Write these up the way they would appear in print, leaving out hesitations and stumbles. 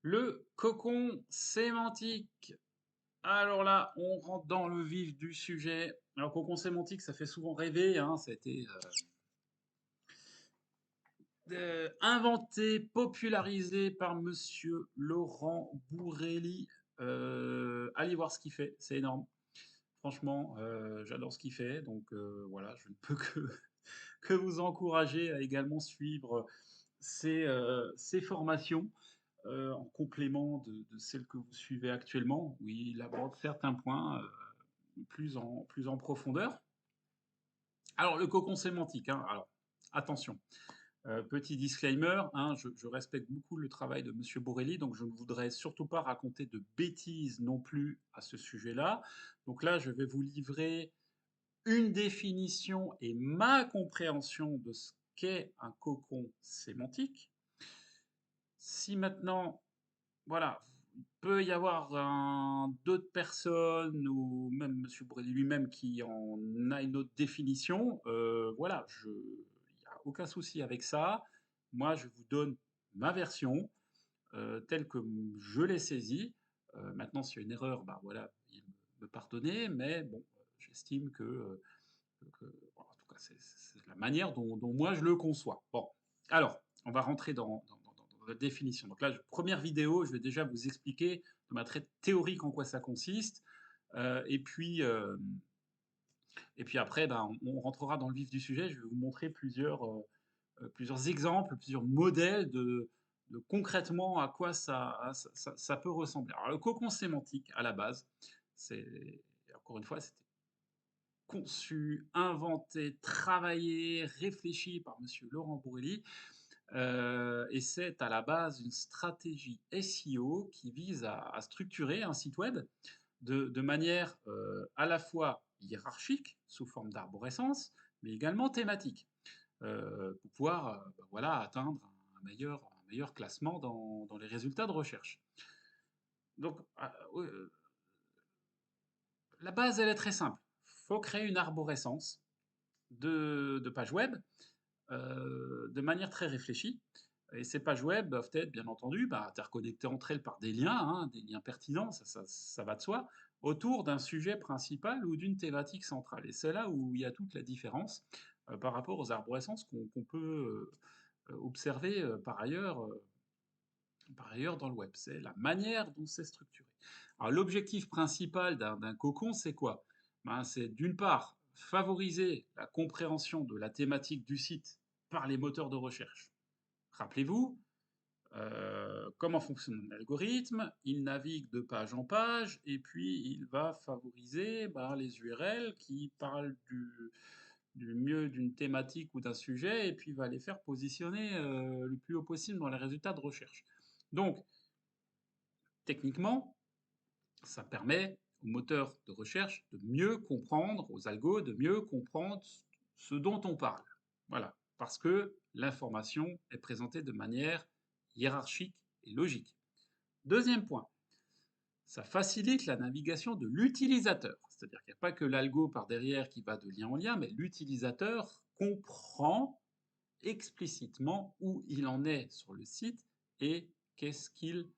Le cocon sémantique. Alors là, on rentre dans le vif du sujet. Alors, cocon sémantique, ça fait souvent rêver, hein. Ça a été inventé, popularisé par monsieur Laurent Bourrelli. Allez voir ce qu'il fait, c'est énorme. Franchement, j'adore ce qu'il fait. Donc voilà, je ne peux que vous encourager à également suivre ces formations. En complément de celle que vous suivez actuellement, où il aborde certains points plus en profondeur. Alors, le cocon sémantique, hein, alors attention, petit disclaimer, hein, je respecte beaucoup le travail de Monsieur Borelli, donc je ne voudrais surtout pas raconter de bêtises non plus à ce sujet-là. Donc là, je vais vous livrer une définition et ma compréhension de ce qu'est un cocon sémantique. Si maintenant, voilà, il peut y avoir d'autres personnes ou même Monsieur Bourrelli lui-même qui en a une autre définition. Voilà, il n'y a aucun souci avec ça. Moi, je vous donne ma version telle que je l'ai saisie. Maintenant, s'il y a une erreur, bah voilà, il me pardonner, mais bon, j'estime bon, en tout cas, c'est la manière dont moi je le conçois. Bon, alors, on va rentrer dans la définition. Donc là, première vidéo, je vais déjà vous expliquer de manière très théorique en quoi ça consiste. Euh, et puis, euh, et puis après, ben, on rentrera dans le vif du sujet. Je vais vous montrer plusieurs exemples, plusieurs modèles de concrètement à quoi ça peut ressembler. Alors, le cocon sémantique, à la base, c'est, encore une fois, c'était conçu, inventé, travaillé, réfléchi par monsieur Laurent Bourrelli. Et c'est à la base une stratégie SEO qui vise à structurer un site web de manière à la fois hiérarchique, sous forme d'arborescence, mais également thématique, pour pouvoir ben voilà, atteindre un meilleur classement dans les résultats de recherche. Donc, la base, elle est très simple. Il faut créer une arborescence de pages web de manière très réfléchie. Et ces pages web doivent être, bien entendu, bah, interconnectées entre elles par des liens pertinents, ça va de soi, autour d'un sujet principal ou d'une thématique centrale. Et c'est là où il y a toute la différence par rapport aux arborescences qu'on peut observer par ailleurs dans le web. C'est la manière dont c'est structuré. Alors l'objectif principal d'un cocon, c'est quoi? Ben, c'est d'une part favoriser la compréhension de la thématique du site par les moteurs de recherche. Rappelez-vous, comment fonctionne l'algorithme? Il navigue de page en page et puis il va favoriser ben, les URL qui parlent du mieux d'une thématique ou d'un sujet et puis il va les faire positionner le plus haut possible dans les résultats de recherche. Donc, techniquement, ça permet aux moteurs de recherche de mieux comprendre, aux algos, de mieux comprendre ce dont on parle. Voilà, parce que l'information est présentée de manière hiérarchique et logique. Deuxième point, ça facilite la navigation de l'utilisateur. C'est-à-dire qu'il n'y a pas que l'algo par derrière qui va de lien en lien, mais l'utilisateur comprend explicitement où il en est sur le site et qu'est-ce qu'il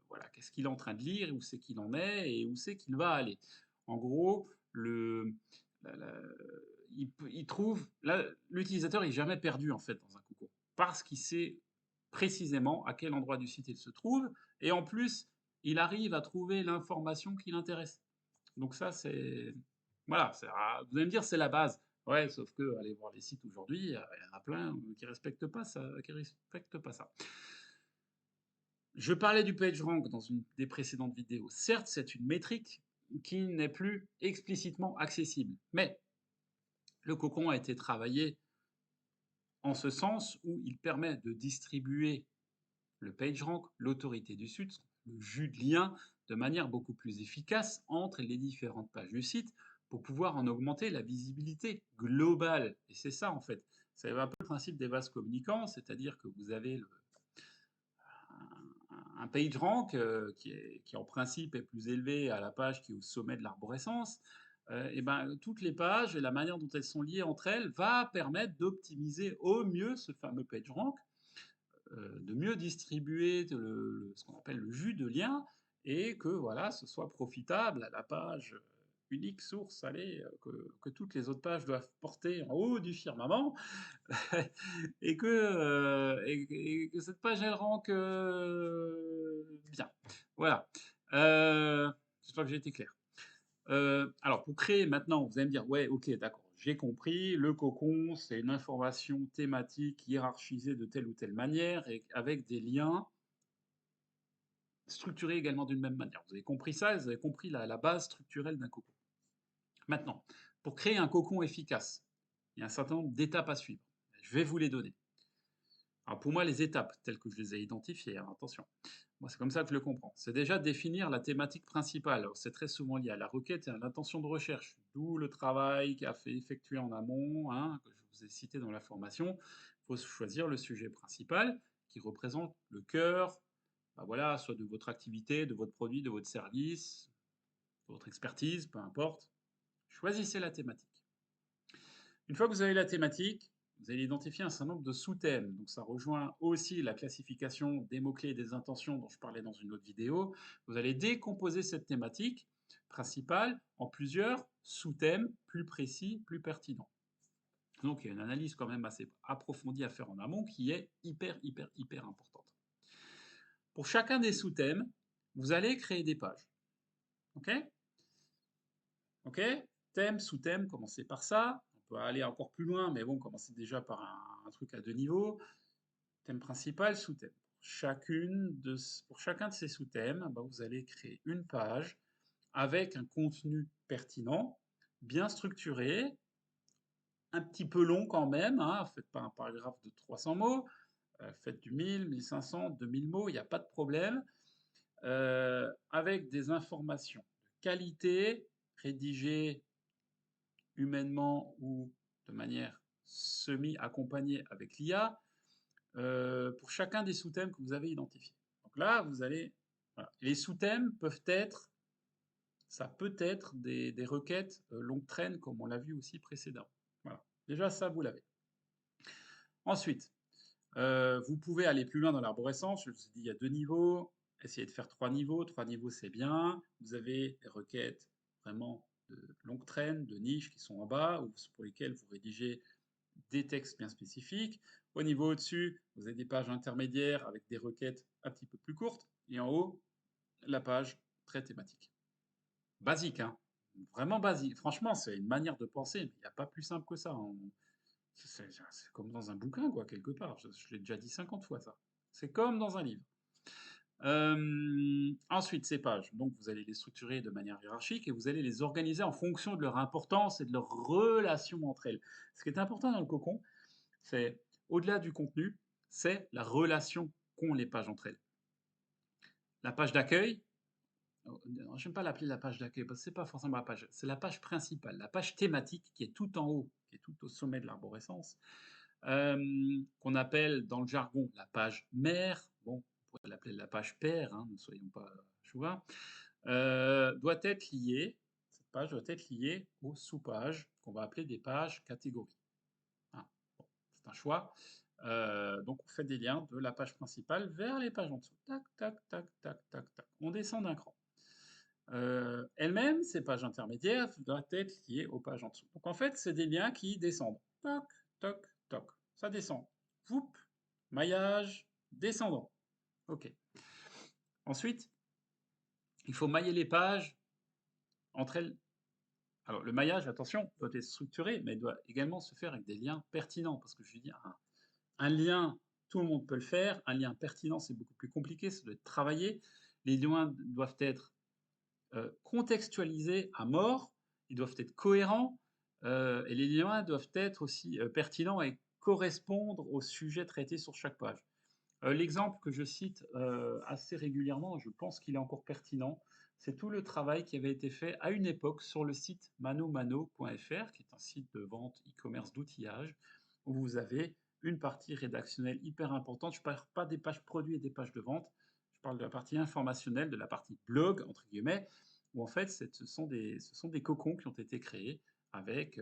voilà, qu'est-ce qu'il est en train de lire, où c'est qu'il en est et où c'est qu'il va aller. En gros, il trouve l'utilisateur est jamais perdu en fait dans un concours parce qu'il sait précisément à quel endroit du site il se trouve et en plus il arrive à trouver l'information qui l'intéresse. Donc ça c'est voilà, vous allez me dire c'est la base. Ouais, sauf que allez voir les sites aujourd'hui, il y en a plein qui respectent pas ça, qui respectent pas ça. Je parlais du PageRank dans une des précédentes vidéos. Certes, c'est une métrique qui n'est plus explicitement accessible, mais le cocon a été travaillé en ce sens où il permet de distribuer le PageRank, l'autorité du site, le jus de lien, de manière beaucoup plus efficace entre les différentes pages du site pour pouvoir en augmenter la visibilité globale. Et c'est ça en fait. C'est un peu le principe des vases communicants, c'est-à-dire que vous avez un PageRank qui en principe est plus élevé à la page qui est au sommet de l'arborescence. Et ben, toutes les pages et la manière dont elles sont liées entre elles va permettre d'optimiser au mieux ce fameux PageRank de mieux distribuer ce qu'on appelle le jus de lien et que voilà, ce soit profitable à la page, unique source, allez, que toutes les autres pages doivent porter en haut du firmament et que cette page elle rank, bien. Voilà, j'espère que j'ai été clair. Alors pour créer maintenant, vous allez me dire: «Ouais, OK, d'accord, j'ai compris, le cocon, c'est une information thématique hiérarchisée de telle ou telle manière et avec des liens structurés également d'une même manière». Vous avez compris ça, vous avez compris la base structurelle d'un cocon. Maintenant, pour créer un cocon efficace, il y a un certain nombre d'étapes à suivre. Je vais vous les donner. Alors pour moi, les étapes telles que je les ai identifiées, hein, attention, moi c'est comme ça que je le comprends. C'est déjà définir la thématique principale. Alors c'est très souvent lié à la requête et à l'intention de recherche, d'où le travail qu'a fait effectuer en amont, hein, que je vous ai cité dans la formation. Il faut choisir le sujet principal qui représente le cœur, bah voilà, soit de votre activité, de votre produit, de votre service, de votre expertise, peu importe. Choisissez la thématique. Une fois que vous avez la thématique, vous allez identifier un certain nombre de sous-thèmes. Donc ça rejoint aussi la classification des mots-clés et des intentions dont je parlais dans une autre vidéo. Vous allez décomposer cette thématique principale en plusieurs sous-thèmes plus précis, plus pertinents. Donc il y a une analyse quand même assez approfondie à faire en amont qui est hyper importante. Pour chacun des sous-thèmes, vous allez créer des pages. OK? OK? Thème, sous-thème, commencez par ça. On peut aller encore plus loin, mais bon, commencez déjà par un truc à 2 niveaux. Thème principal, sous-thème. Pour chacun de ces sous-thèmes, bah, vous allez créer une page avec un contenu pertinent, bien structuré, un petit peu long quand même, hein, faites pas un paragraphe de 300 mots, faites du 1000, 1500, 2000 mots, il n'y a pas de problème, avec des informations de qualité, rédigées humainement ou de manière semi-accompagnée avec l'IA, pour chacun des sous-thèmes que vous avez identifiés. Donc là, vous allez voilà. Les sous-thèmes peuvent être ça peut être des requêtes, longue traîne comme on l'a vu aussi précédemment. Voilà. Déjà ça, vous l'avez. Ensuite, vous pouvez aller plus loin dans l'arborescence. Je vous ai dit, il y a 2 niveaux. Essayez de faire 3 niveaux. 3 niveaux, c'est bien. Vous avez des requêtes vraiment de longue traîne, de niche qui sont en bas, ou pour lesquelles vous rédigez des textes bien spécifiques. Au niveau au-dessus, vous avez des pages intermédiaires avec des requêtes un petit peu plus courtes. Et en haut, la page très thématique. Basique, hein. Vraiment basique. Franchement, c'est une manière de penser, mais il n'y a pas plus simple que ça, hein. C'est comme dans un bouquin, quoi, quelque part. Je l'ai déjà dit 50 fois, ça. C'est comme dans un livre. Ensuite, ces pages, donc vous allez les structurer de manière hiérarchique et vous allez les organiser en fonction de leur importance et de leur relation entre elles. Ce qui est important dans le cocon, c'est, au-delà du contenu, c'est la relation qu'ont les pages entre elles. La page d'accueil, j'aime pas l'appeler la page d'accueil parce que c'est pas forcément la page, c'est la page principale, la page thématique qui est tout en haut, qui est tout au sommet de l'arborescence, qu'on appelle dans le jargon la page mère, bon, on pourrait l'appeler la page père, hein, ne soyons pas chauvins, doit être liée, cette page doit être liée aux sous-pages qu'on va appeler des pages catégories. Hein. Bon, c'est un choix. Donc on fait des liens de la page principale vers les pages en dessous. Tac, tac, tac, tac, tac, tac. On descend d'un cran. Elles-mêmes, ces pages intermédiaires, doivent être liées aux pages en dessous. Donc en fait, c'est des liens qui descendent. Toc, toc, toc. Ça descend. Voup, maillage, descendant. OK. Ensuite, il faut mailler les pages entre elles. Alors le maillage, attention, doit être structuré, mais doit également se faire avec des liens pertinents. Parce que je veux dire, un lien, tout le monde peut le faire. Un lien pertinent, c'est beaucoup plus compliqué, ça doit être travaillé. Les liens doivent être contextualisés à mort, ils doivent être cohérents, et les liens doivent être aussi pertinents et correspondre au sujet traité sur chaque page. L'exemple que je cite assez régulièrement, je pense qu'il est encore pertinent, c'est tout le travail qui avait été fait à une époque sur le site manomano.fr, qui est un site de vente e-commerce d'outillage, où vous avez une partie rédactionnelle hyper importante. Je ne parle pas des pages produits et des pages de vente, je parle de la partie informationnelle, de la partie blog, entre guillemets, où en fait ce sont des cocons qui ont été créés avec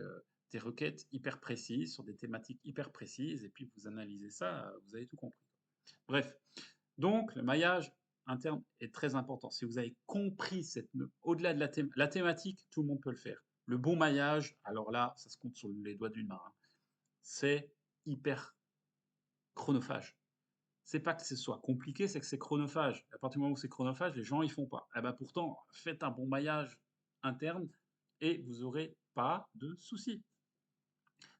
des requêtes hyper précises, sur des thématiques hyper précises, et puis vous analysez ça, vous avez tout compris. Bref, donc le maillage interne est très important. Si vous avez compris cette no au-delà de la thématique, tout le monde peut le faire. Le bon maillage, alors là, ça se compte sur les doigts d'une main, hein. C'est hyper chronophage. C'est pas que ce soit compliqué, c'est que c'est chronophage. À partir du moment où c'est chronophage, les gens ils font pas. Eh ben pourtant, faites un bon maillage interne et vous aurez pas de soucis.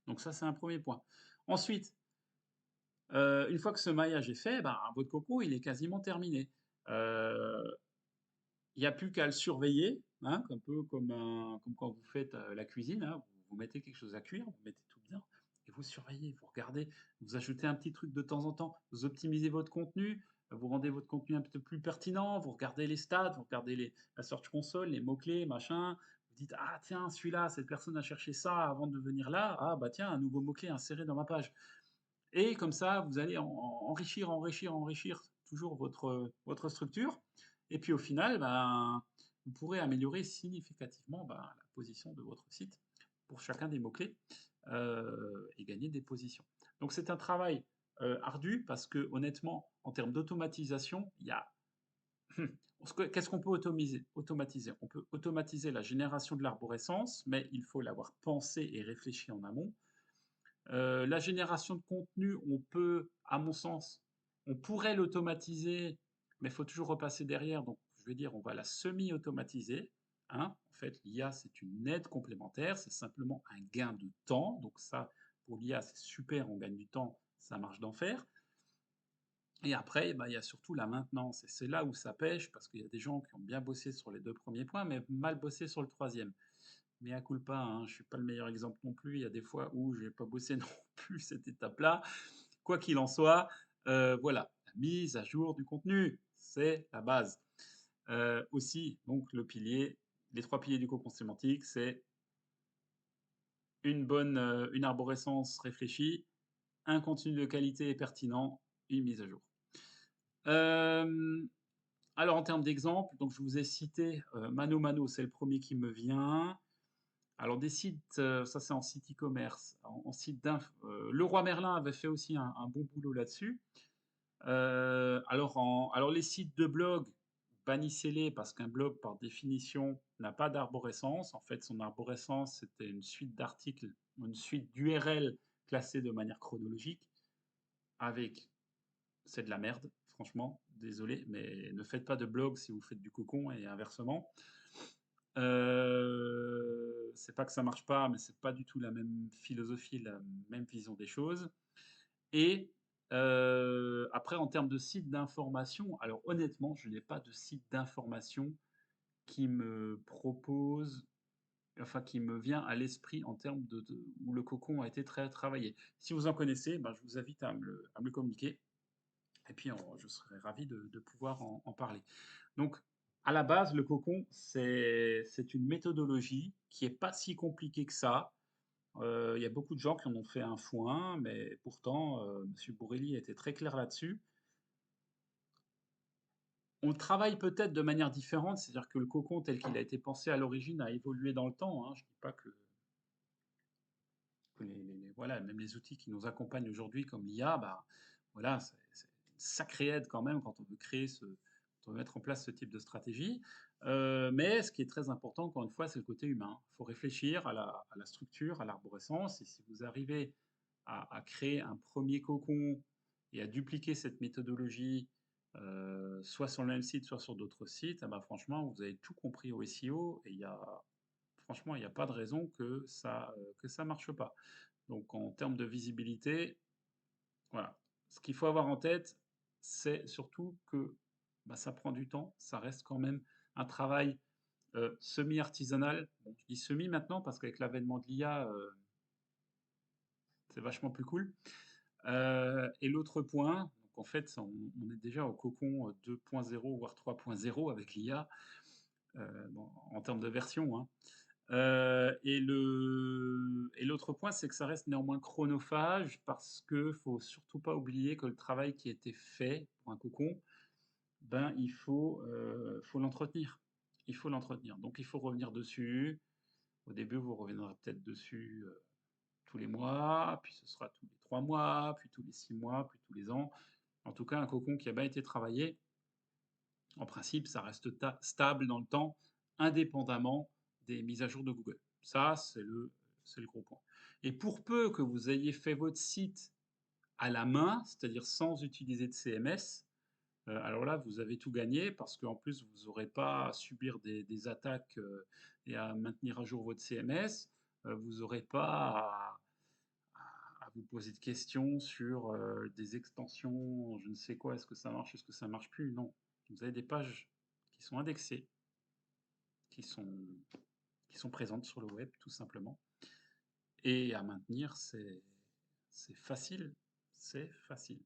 Donc ça, c'est un premier point. Ensuite, une fois que ce maillage est fait, ben, votre coco, il est quasiment terminé. Heu, il n'y a plus qu'à le surveiller, hein, un peu comme quand vous faites, la cuisine, hein. Vous mettez quelque chose à cuire, vous mettez tout bien et vous surveillez, vous regardez, vous ajoutez un petit truc de temps en temps, vous optimisez votre contenu, vous rendez votre contenu un peu plus pertinent, vous regardez les stats, vous regardez la search console, les mots-clés, machin. Vous dites: «Ah tiens, celui-là, cette personne a cherché ça avant de venir là. Ah bah tiens, un nouveau mot-clé inséré dans ma page». Et comme ça, vous allez enrichir toujours votre structure. Et puis au final, ben, vous pourrez améliorer significativement, ben, la position de votre site pour chacun des mots-clés, et gagner des positions. Donc c'est un travail, ardu parce que honnêtement, en termes d'automatisation, il y a qu'est-ce qu'on peut automatiser? On peut automatiser la génération de l'arborescence, mais il faut l'avoir pensé et réfléchi en amont. La génération de contenu, on peut, à mon sens, on pourrait l'automatiser, mais il faut toujours repasser derrière. Donc, je vais dire, on va la semi-automatiser, hein. En fait, l'IA, c'est une aide complémentaire, c'est simplement un gain de temps. Donc ça, pour l'IA, c'est super, on gagne du temps, ça marche d'enfer. Et après, bah, il y a surtout la maintenance. Et c'est là où ça pêche, parce qu'il y a des gens qui ont bien bossé sur les 2 premiers points, mais mal bossé sur le troisième. Mea culpa, hein, je suis pas le meilleur exemple non plus. Il y a des fois où j'ai pas bossé non plus cette étape-là. Quoi qu'il en soit, voilà, la mise à jour du contenu, c'est la base. Aussi, donc les 3 piliers du cocon sémantique, c'est une arborescence réfléchie, un contenu de qualité et pertinent, une mise à jour. Hem, alors en termes d'exemples, donc je vous ai cité, Mano Mano, c'est le premier qui me vient. Alors des sites, ça c'est en site e-commerce, en site Leroy Merlin avait fait aussi un bon boulot là-dessus. Alors les sites de blog, bannissez-les parce qu'un blog par définition n'a pas d'arborescence. En fait, son arborescence, c'était une suite d'articles, une suite d'URL classées de manière chronologique avec c'est de la merde, franchement, désolé, mais ne faites pas de blog si vous faites du cocon et inversement. C'est pas que ça marche pas, mais c'est pas du tout la même philosophie, la même vision des choses. Et après en termes de sites d'information, alors honnêtement, je n'ai pas de site d'information qui me propose enfin qui me vient à l'esprit en termes de où le cocon a été très travaillé. Si vous en connaissez, ben, je vous invite à me le communiquer et puis je serais ravi de pouvoir en parler. Donc, à la base, le cocon, c'est une méthodologie qui est pas si compliquée que ça. Il y a beaucoup de gens qui en ont fait un foin, mais pourtant, monsieur Bourrelli était très clair là-dessus. On le travaille peut-être de manière différente, c'est-à-dire que le cocon tel qu'il a été pensé à l'origine a évolué dans le temps, hein. Je ne dis pas que voilà, même les outils qui nous accompagnent aujourd'hui comme l'IA, bah, voilà, c'est une sacrée aide quand même quand on veut quand on veut mettre en place ce type de stratégie. Mais ce qui est très important, encore une fois, c'est le côté humain. Il faut réfléchir à la structure, à l'arborescence et si vous arrivez à créer un premier cocon et à dupliquer cette méthodologie, soit sur le même site, soit sur d'autres sites, ah bah, franchement, vous avez tout compris au SEO et il y a franchement, il y a pas de raison que ça marche pas. Donc en termes de visibilité, voilà. Ce qu'il faut avoir en tête, c'est surtout que, bah, ça prend du temps. Ça reste quand même un travail, semi-artisanal. Bon, je dis semi maintenant parce qu'avec l'avènement de l'IA, c'est vachement plus cool. Et l'autre point, donc en fait, on est déjà au cocon, 2.0 voire 3.0 avec l'IA, bon, en termes de version, hein. Et l'autre point, c'est que ça reste néanmoins chronophage parce que faut surtout pas oublier que le travail qui a été fait pour un cocon, ben, faut l'entretenir. Il faut l'entretenir. Donc il faut revenir dessus. Au début, vous reviendrez peut-être dessus, tous les mois, puis ce sera tous les 3 mois, puis tous les 6 mois, puis tous les ans. En tout cas, un cocon qui a bien été travaillé, en principe, ça reste stable dans le temps, indépendamment des mises à jour de Google. Ça, c'est le gros point. Et pour peu que vous ayez fait votre site à la main, c'est-à-dire sans utiliser de CMS, alors là, vous avez tout gagné parce qu'en plus, vous n'aurez pas à subir des attaques, et à maintenir à jour votre CMS. Vous n'aurez pas à vous poser de questions sur, des extensions, je ne sais quoi, est-ce que ça marche, est-ce que ça marche plus? Non. Vous avez des pages qui sont indexées, qui sont qui sont présentes sur le web, tout simplement, et à maintenir, c'est facile, c'est facile.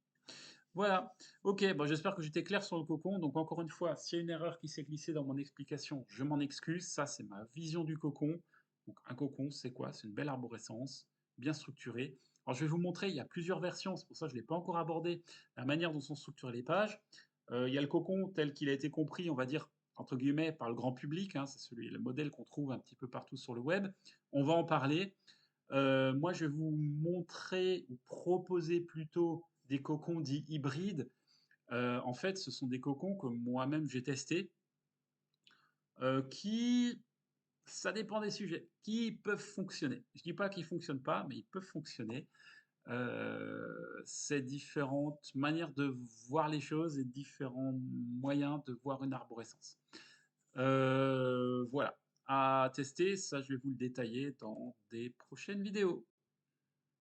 Voilà, OK, bon, j'espère que j'étais clair sur le cocon. Donc encore une fois, s'il y a une erreur qui s'est glissée dans mon explication, je m'en excuse. Ça, c'est ma vision du cocon. Donc un cocon, c'est quoi? C'est une belle arborescence, bien structurée. Alors je vais vous montrer, il y a plusieurs versions, c'est pour ça que je ne l'ai pas encore abordé, la manière dont sont structurées les pages. Il y a le cocon tel qu'il a été compris, on va dire, entre guillemets, par le grand public, hein, c'est le modèle qu'on trouve un petit peu partout sur le web. On va en parler. Moi, je vais vous montrer ou proposer plutôt des cocons dits hybrides. En fait, ce sont des cocons que moi-même j'ai testés, qui, ça dépend des sujets, qui peuvent fonctionner. Je dis pas qu'ils fonctionnent pas, mais ils peuvent fonctionner. C'est différentes manières de voir les choses et différents moyens de voir une arborescence. Voilà, à tester, ça je vais vous le détailler dans des prochaines vidéos.